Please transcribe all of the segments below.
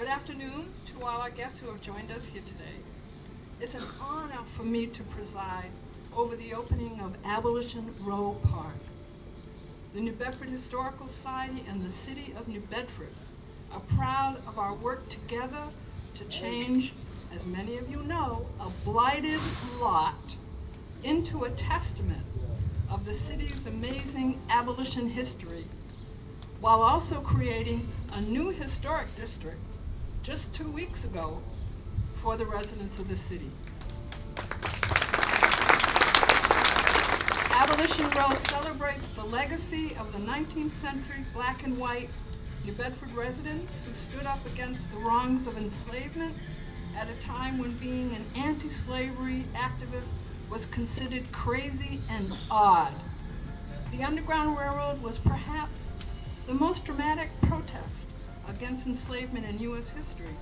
Good afternoon to all our guests who have joined us here today. It's an honor for me to preside over the opening of Abolition Row Park. The New Bedford Historical Society and the City of New Bedford are proud of our work together to change, as many of you know, a blighted lot into a testament of the city's amazing abolition history, while also creating a new historic district just 2 weeks ago for the residents of the city. Abolition Row celebrates the legacy of the 19th century black and white New Bedford residents who stood up against the wrongs of enslavement at a time when being an anti-slavery activist was considered crazy and odd. The Underground Railroad was perhaps the most dramatic protest against enslavement in U.S. history,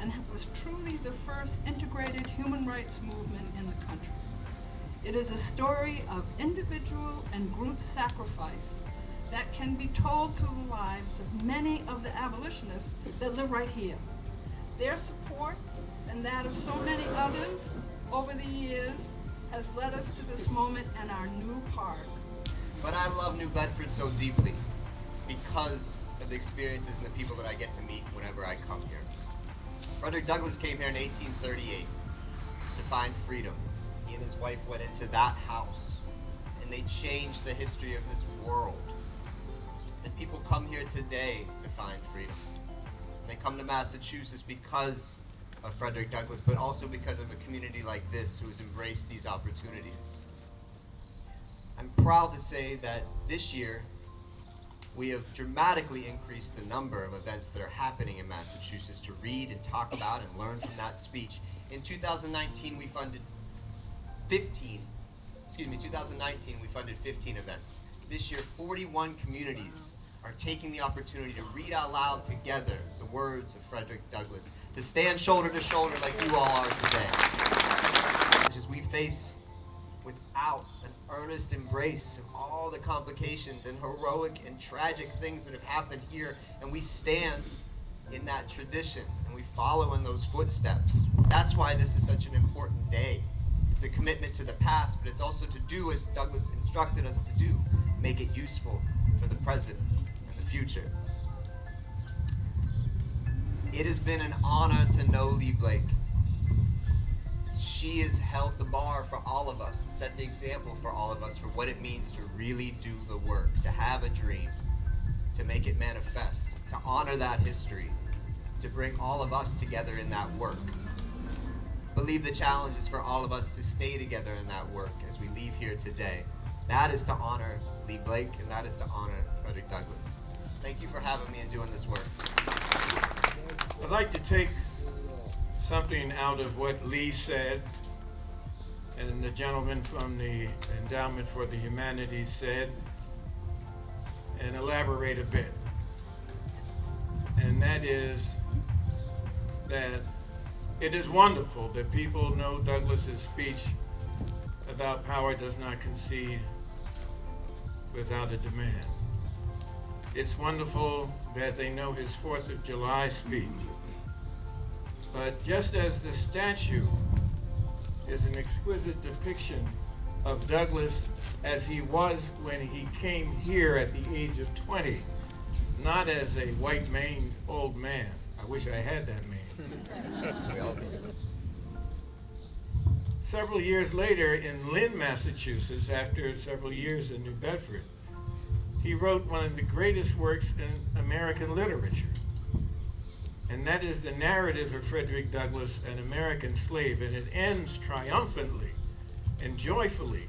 and was truly the first integrated human rights movement in the country. It is a story of individual and group sacrifice that can be told through the lives of many of the abolitionists that live right here. Their support and that of so many others over the years has led us to this moment in our new park. But I love New Bedford so deeply because of the experiences and the people that I get to meet whenever I come here. Frederick Douglass came here in 1838 to find freedom. He and his wife went into that house and they changed the history of this world. And people come here today to find freedom. And they come to Massachusetts because of Frederick Douglass, but also because of a community like this who has embraced these opportunities. I'm proud to say that this year we have dramatically increased the number of events that are happening in Massachusetts to read and talk about and learn from that speech. In 2019 we funded 15 events. This year 41 communities are taking the opportunity to read out loud together the words of Frederick Douglass, to stand shoulder to shoulder like you all are today. As we face without an earnest embrace of all the complications and heroic and tragic things that have happened here, and we stand in that tradition and we follow in those footsteps. That's why this is such an important day. It's a commitment to the past, but it's also to do as Douglass instructed us to do, make it useful for the present and the future. It has been an honor to know Lee Blake. She has held the bar for all of us and set the example for all of us for what it means to really do the work, to have a dream, to make it manifest, to honor that history, to bring all of us together in that work. I believe the challenge is for all of us to stay together in that work as we leave here today. That is to honor Lee Blake, and that is to honor Frederick Douglass. Thank you for having me and doing this work. I'd like to take something out of what Lee said and the gentleman from the Endowment for the Humanities said and elaborate a bit. And that is that it is wonderful that people know Douglass's speech about power does not concede without a demand. It's wonderful that they know his 4th of July speech. But just as the statue is an exquisite depiction of Douglass as he was when he came here at the age of 20, not as a white-maned old man. I wish I had that mane. Several years later in Lynn, Massachusetts, after several years in New Bedford, he wrote one of the greatest works in American literature. And that is the narrative of Frederick Douglass, an American slave, and it ends triumphantly and joyfully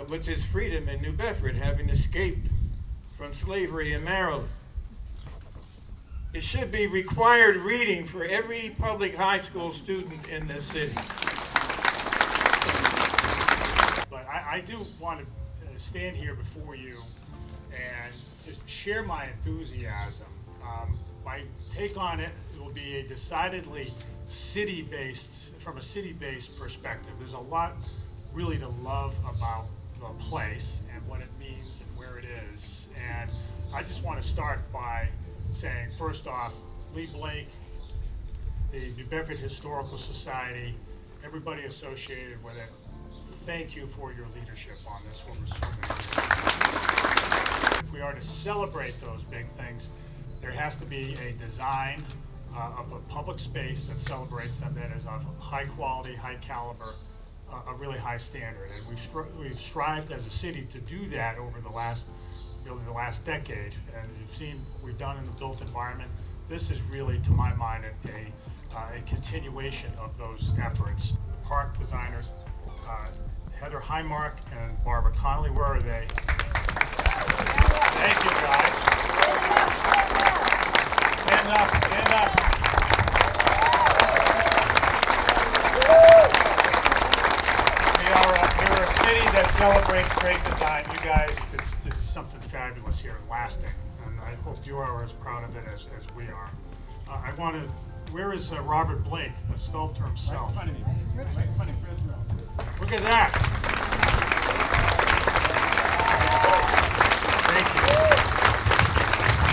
with his freedom in New Bedford, having escaped from slavery in Maryland. It should be required reading for every public high school student in this city. But I do want to stand here before you and just share my enthusiasm. My take on it will be a decidedly city-based, from a city-based perspective. There's a lot really to love about the place and what it means and where it is. And I just want to start by saying, first off, Lee Blake the New Bedford Historical Society, everybody associated with it, thank you for your leadership on this one. If we are to celebrate those big things, there has to be a design of a public space that celebrates them, that is of high quality, high caliber, a really high standard. And we've strived as a city to do that over the last decade. And you've seen what we've done in the built environment. This is really, to my mind, a continuation of those efforts. The park designers, Heather Highmark and Barbara Connolly, where are they? Thank you, guys. Stand up, stand up. We're a city that celebrates great design. You guys did something fabulous here and lasting. And I hope you are as proud of it as we are. Where is Robert Blake, the sculptor himself? Right in front of me. Right in front of first row. Look at that. Thank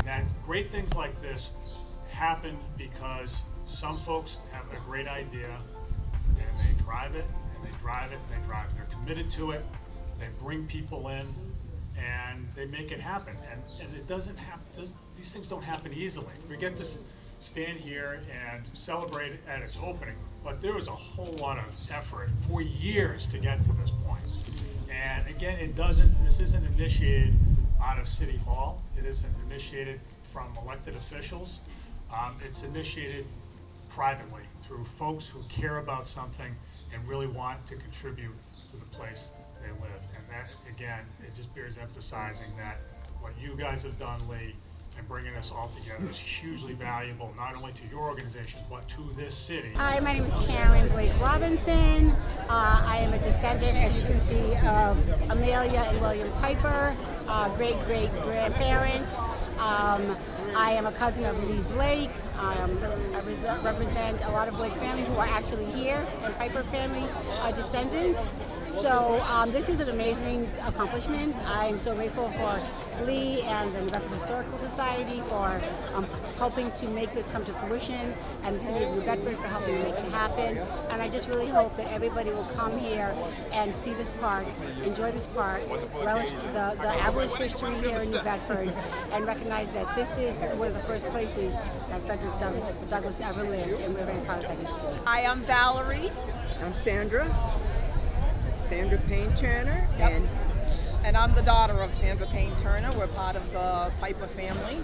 you. And great things like this happen because some folks have a great idea and they drive it and they drive it and they drive it. They're committed to it. They bring people in and they make it happen. And it doesn't happen. These things don't happen easily. We get to stand here and celebrate it at its opening, but there was a whole lot of effort for years to get to this point. And again, this isn't initiated out of City Hall. It isn't initiated from elected officials. It's initiated privately through folks who care about something and really want to contribute to the place they live. And that, again, it just bears emphasizing that what you guys have done, Lee, and bringing us all together is hugely valuable, not only to your organization, but to this city. Hi, my name is Karen Blake Robinson. I am a descendant, as you can see, of Amelia and William Piper, great-great-grandparents. I am a cousin of Lee Blake. I represent a lot of Blake family who are actually here, and Piper family descendants. So this is an amazing accomplishment. I'm so grateful for Lee and the New Bedford Historical Society for helping to make this come to fruition, and the City of New Bedford for helping to make it happen. And I just really hope that everybody will come here and see this park, enjoy this park, relish the abolition history here in New Bedford, and recognize that this is one of the first places that Frederick Douglass ever lived, and we're very proud of that history. Hi, I'm Valerie. I'm Sandra Payne Turner, Yep. And I'm the daughter of Sandra Payne Turner. We're part of the Piper family.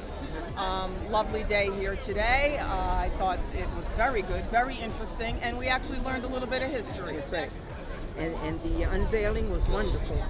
Lovely day here today. I thought it was very good, very interesting, and we actually learned a little bit of history. That's right. And the unveiling was wonderful.